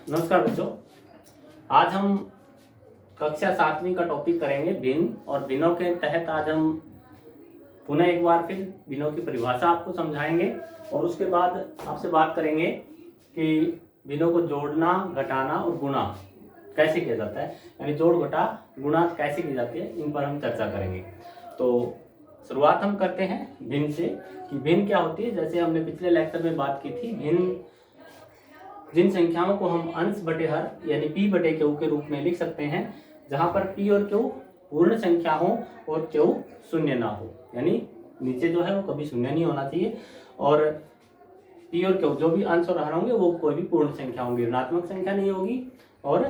नमस्कार बच्चों। आज हम कक्षा 7वीं का टॉपिक करेंगे भिन्न, और भिन्नों के तहत आज हम पुनः एक बार फिर भिन्नों की परिभाषा आपको समझाएंगे और उसके बाद आपसे बात करेंगे कि भिन्नों को जोड़ना, घटाना और गुणा कैसे किया जाता है, यानी जोड़ घटा गुणा कैसे की जाती है, इन पर हम चर्चा करेंगे। तो शुरुआत हम करते हैं भिन्न से कि भिन्न क्या होती है। जैसे हमने पिछले लेक्चर में बात की थी, भिन्न जिन संख्याओं को हम अंश बटे हर यानी p बटे q के रूप में लिख सकते हैं, जहां पर p और q पूर्ण संख्या हो और q शून्य ना हो, यानी नीचे जो है वो कभी शून्य नहीं होना चाहिए, और p और q जो भी अंश और हर होंगे वो कोई भी पूर्ण संख्या होंगी, ऋणात्मक संख्या नहीं होगी और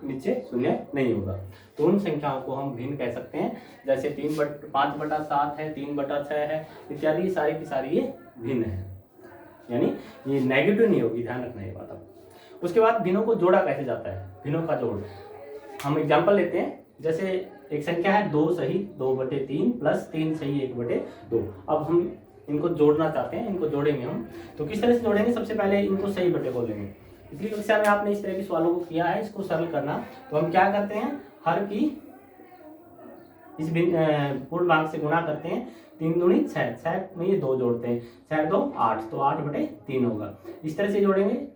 नीचे शून्य नहीं होगा। तो उन संख्याओं को हम भिन्न कह सकते हैं। जैसे 5/7 है, 3/6 है इत्यादि, सारी की सारी ये भिन्न है, यानी ये नेगेटिव नहीं होगी, ध्यान रखना ये बात। उसके बाद भिन्नों को जोड़ा कैसे जाता है, भिन्नों का जोड़ हम एग्जांपल लेते हैं। जैसे एक संख्या है 2 सही 2/3 प्लस 3 सही 1/2। अब हम इनको जोड़ना चाहते हैं, इनको जोड़ेंगे हम। तो किस तरह से जोड़ेंगे, सबसे पहले इनको सही बटे बोलेंगे। पिछली कक्षा में आपने इस तरह के सवालों को किया है, इसको सरल करना। तो हम क्या करते हैं, हर की इस पूर्ण भाग से गुणा करते हैं, 3 दूनी 6, 6 में ये 2 जोड़ते हैं, 6 2 8, तो 8/3 होगा। इस तरह से जोड़ेंगे,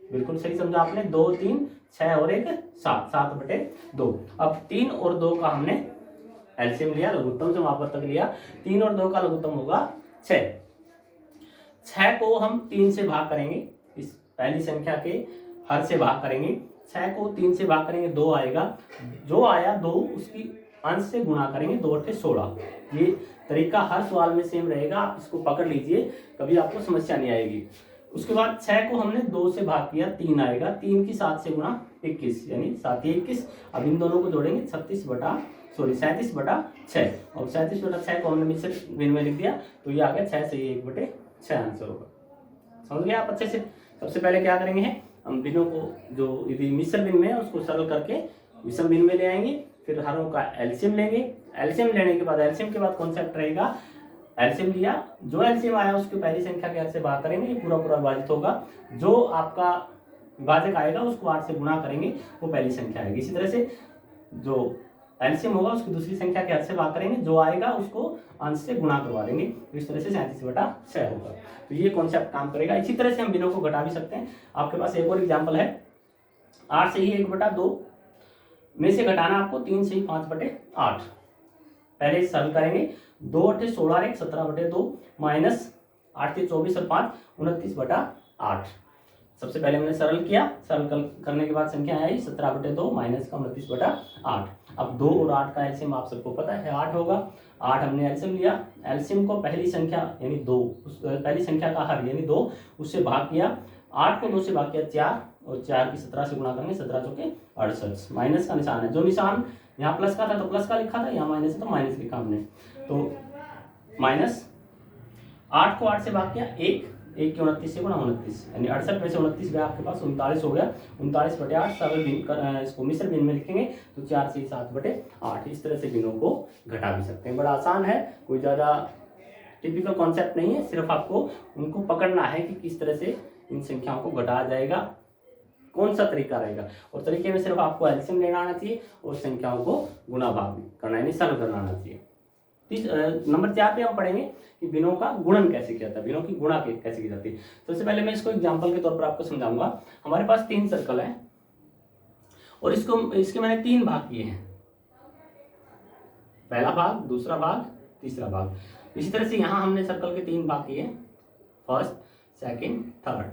बिल्कुल सही समझा आपने। 2 3 6 और 1 7, 7/2। अब 3 और 2 का हमने एलसीएम लिया, लघुत्तम से महावर्तक लिया। 3 और 2 का लघुत्तम होगा 6। 6 को हम 3 से भाग करेंगे, इस पहली संख्या के हर से भाग करेंगे। 6 को 3 से भाग करेंगे, 2 आएगा, जो आया 2 उसकी अंश से गुणा करेंगे, 2/16। ये तरीका हर सवाल में सेम रहेगा, आप इसको पकड़ लीजिए, कभी आपको समस्या नहीं आएगी। उसके बाद 6 को हमने 2 से भाग किया, 3 आएगा, 3 की 7 से गुणा 21, यानी 7 21। अब इन दोनों को जोड़ेंगे, 37/6, और 37/6 को हमने मिश्र भिन्न में लिख दिया, तो ये आ गया 6 से 1/6 आंसर होगा। समझ गए आप अच्छे से। सबसे पहले क्या करेंगे, हम भिन्नों को जो यदि मिश्र भिन्न में है उसको सरल करके विषम भिन्न में ले आएंगे, फिर हरों का एलसीएम लेंगे। एलसीएम लेने के बाद, एलसीएम के बाद कॉन्सेप्ट रहेगा, एलसीएम लिया, जो एलसीएम आया उसको पहली संख्या के 8 से भाग करेंगे, ये पूरा पूरा विभाजित होगा। जो आपका विभाजक आएगा उसको 8 से गुणा करेंगे, वो पहली संख्या आएगी। इसी तरह से जो एलसीएम होगा उसको दूसरी संख्या के 8 से भाग करेंगे, जो आएगा उसको अंश से गुणा करवा देंगे, तो इस तरह से 37/6 होगा। तो ये कॉन्सेप्ट काम करेगा। इसी तरह से हम भिन्नों को घटा भी सकते हैं। आपके पास एक और एग्जाम्पल है, 8 से ही 1/2 में से घटाना आपको 3 से ही 5/8। पहले सरल करेंगे, 2 8 16 और 1 17/2 माइनस 8 से 24 और 5 29/8। सबसे पहले हमने सरल किया, सरल करने के बाद संख्या आई 17/2 माइनस का 29/8। अब 2 और 8 का एलसीएम आप सबको पता है 8 होगा। 8 हमने एलसीएम लिया, एलसीएम को पहली संख्या यानी 2, पहली संख्या का हर यानी 2 उससे भाग किया। 8 को 2 से भाग किया 4, और 4 की 17 से गुणा करेंगे, 17 चौके 68। माइनस का निशान है, जो निशान यहाँ प्लस का था तो प्लस का लिखा था, यहाँ माइनस है तो माइनस लिखा हमने। तो माइनस 8 को 8 से भाग किया, 1 1 की 29 से गुणा 29, यानी 68 में से 29 गया आपके पास, 39 हो गया। 39/8 सरल भिन्न इसको मिश्र भिन्न में लिखेंगे, तो 4 से 7/8। इस तरह से भिन्नों को घटा भी सकते हैं। बड़ा आसान है, कोई ज़्यादा टिपिकल कॉन्सेप्ट नहीं है, सिर्फ आपको उनको पकड़ना है कि किस तरह से इन संख्याओं को घटाया जाएगा, कौन सा तरीका रहेगा। और तरीके में सिर्फ आपको एलसीएम लेना आना चाहिए और संख्याओं को गुणा भाग करना यानी सरल करना आना चाहिए। नंबर 4 पे हम पढ़ेंगे कि भिन्नों का गुणन कैसे किया जाता है, भिन्नों की गुणा कैसे की जाती है। सबसे पहले मैं इसको एग्जांपल के तौर पर आपको समझाऊंगा। हमारे पास 3 सर्कल है और इसके मैंने 3 भाग किए हैं, पहला भाग, दूसरा भाग, तीसरा भाग। इसी तरह से यहाँ हमने सर्कल के 3 भाग किए, फर्स्ट सेकेंड थर्ड,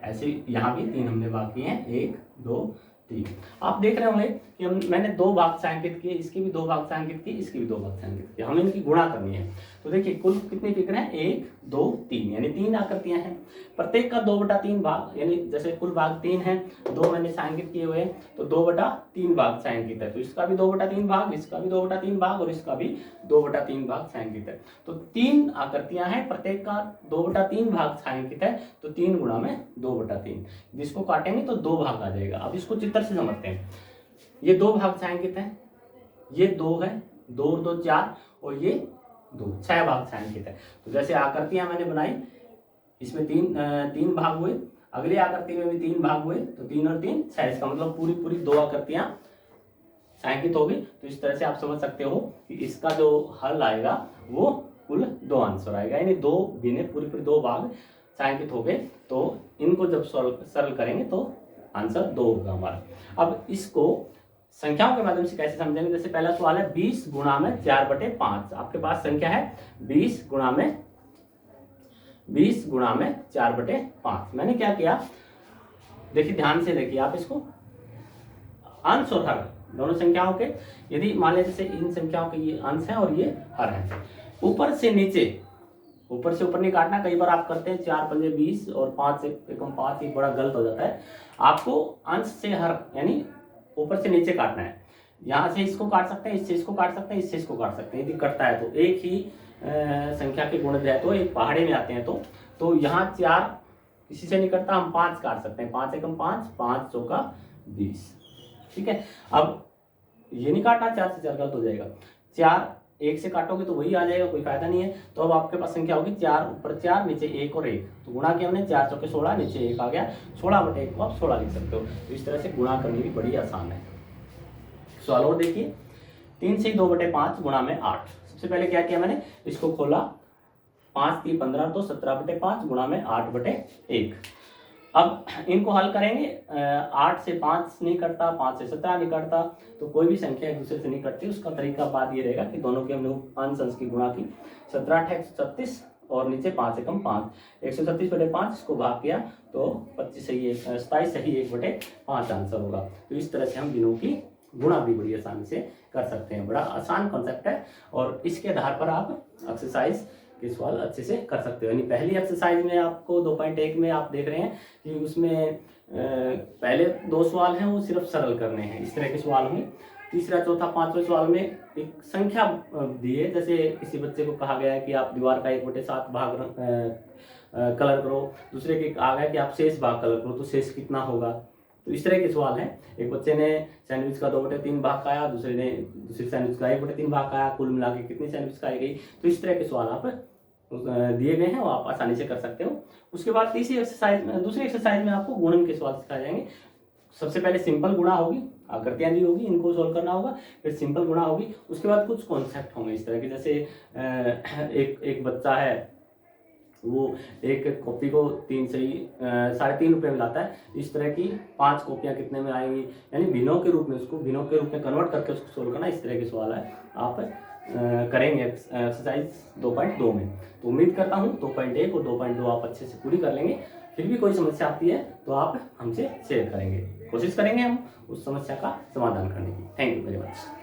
ऐसे यहाँ भी 3 हमने भाग किए हैं, 1 2 3। आप देख रहे होंगे कि मैंने 2 भाग छायांकित किए, इसके भी 2 भाग छायांकित किए, इसके भी 2 भाग छायांकित किए, हमें इनकी गुणा करनी है। तो देखिए कुल कितनी फिक्र है, 1 2 3, यानी 3 आकृतियां हैं, प्रत्येक का 2/3 भाग, यानी जैसे कुल भाग 3 है, 2 मैंने छायांकित किए हुए, तो 2/3 भाग छायांकित है, तो इसका भी 2/3 भाग, इसका भी 2/3 भाग और इसका भी 2/3 भाग छायांकित है। तो 3 आकृतियां हैं, प्रत्येक का 2/3 भाग छायांकित है, तो 3 गुणा में 2/3, जिसको काटेंगे तो 2 भाग आ जाएगा। अब इसको चित्र से समझते हैं। ये 2 भाग छायांकित है, ये 2 है, 2 और 2 4, और ये 2 6 भाग छायांकित है। तो जैसे आकृतियां मैंने बनाई, इसमें तीन भाग हुए। अगली आकृति में भी 3 भाग हुए तो 3 और 3 6, इसका मतलब पूरी पूरी 2 आकृतियां छायांकित होगी। तो इस तरह से आप समझ सकते हो कि इसका जो हल आएगा वो कुल 2 आंसर आएगा, यानी 2 भिन्न पूरी पूरी 2 भाग छायांकित हो गए। तो इनको जब सरल करेंगे तो आंसर 2 होगा हमारा। अब इसको संख्याओं के माध्यम से कैसे समझेंगे, जैसे पहला सवाल है 20 गुणा में 4/5। आपके पास संख्या है 20 गुणा में 4/5। मैंने क्या किया, देखिए ध्यान से देखिए आप इसको, अंश और हर दोनों संख्याओं के, यदि मान लीजिए जैसे इन संख्याओं के ये अंश है और ये हर है, ऊपर से नीचे, ऊपर से ऊपर नहीं काटना। कई बार आप करते हैं 4 पंजे 20 और 5 एकम 5, ये बड़ा गलत हो जाता है। आपको अंश से हर यानी ऊपर से नीचे काटना है। यहाँ से इसको काट सकते हैं, इससे इसको काट सकते हैं, इससे इसको काट सकते हैं। यदि कटता है तो एक ही संख्या के गुणज है तो एक पहाड़े में आते हैं तो यहाँ 4 किसी से नहीं कटता, हम 5 काट सकते हैं। 5 एकम 5, 5 चौका 20, ठीक है। अब ये नहीं काटना, 4 से 4 गलत हो जाएगा। 4 1 से काटोगे तो वही आ जाएगा, कोई फायदा नहीं है। तो अब आपके पास संख्या होगी 4 ऊपर 4 नीचे 1 और 1, तो गुणा किया हमने, 4 चौके 16, नीचे 1 आ गया, 16/1 को आप 16 लिख सकते हो। तो इस तरह से गुणा करनी भी बड़ी आसान है। सवाल और देखिए, 3 से 2/5 गुणा में 8। सबसे पहले क्या किया मैंने, इसको खोला, 5 3 15 तो 17/5 गुणा में 8/1। अब इनको हल करेंगे, 8 से 5 नहीं कटता, 5 से 17 नहीं कटता, तो कोई भी संख्या एक दूसरे से नहीं कटती। उसका तरीका बात ये रहेगा कि दोनों की हमने अंश की गुणा की, 17 × 136 और नीचे 5 एकम 5, 136/5 इसको भाग किया तो 27 सही 1/5 आंसर होगा। तो इस तरह से हम गिनों की गुणा भी बड़ी आसानी से कर सकते हैं। बड़ा आसान कॉन्सेप्ट है और इसके आधार पर आप एक्सरसाइज के सवाल अच्छे से कर सकते हो। यानी पहली एक्सरसाइज में आपको 2.1 में आप देख रहे हैं कि उसमें पहले 2 सवाल हैं वो सिर्फ सरल करने हैं, इस तरह के सवाल होंगे। तीसरा चौथा पांचवें सवाल में एक संख्या दी है, जैसे किसी बच्चे को कहा गया है कि आप दीवार का 1/7 भाग कलर करो, दूसरे के कहा गया कि आप शेष भाग कलर करो, तो शेष कितना होगा। तो इस तरह के सवाल हैं। एक बच्चे ने सैंडविच का 2/3 भाग खाया, दूसरे सैंडविच का 1/3 भाग खाया, कुल मिला के कितनी सैंडविच खाई गई। तो इस तरह के सवाल आप दिए गए हैं वो आप आसानी से कर सकते हो। उसके बाद दूसरी एक्सरसाइज में आपको गुणन के सवाल सिखाए जाएंगे। सबसे पहले सिंपल गुणा होगी, आकृतियां दी होगी, इनको सोल्व करना होगा, फिर सिंपल गुणा होगी। उसके बाद कुछ कॉन्सेप्ट होंगे इस तरह के, जैसे एक बच्चा है वो एक कॉपी को 3.5 रुपये में लाता है, इस तरह की 5 कॉपियां कितने में आएंगी, यानी भिन्नों के रूप में कन्वर्ट करके उसको सोल्व करना। इस तरह के सवाल है आप करेंगे एक्सरसाइज 2.2 में। तो उम्मीद करता हूँ 2.1 और 2.2 आप अच्छे से पूरी कर लेंगे। फिर भी कोई समस्या आती है तो आप हमसे शेयर करेंगे, कोशिश करेंगे हम उस समस्या का समाधान करने की। Thank you very much.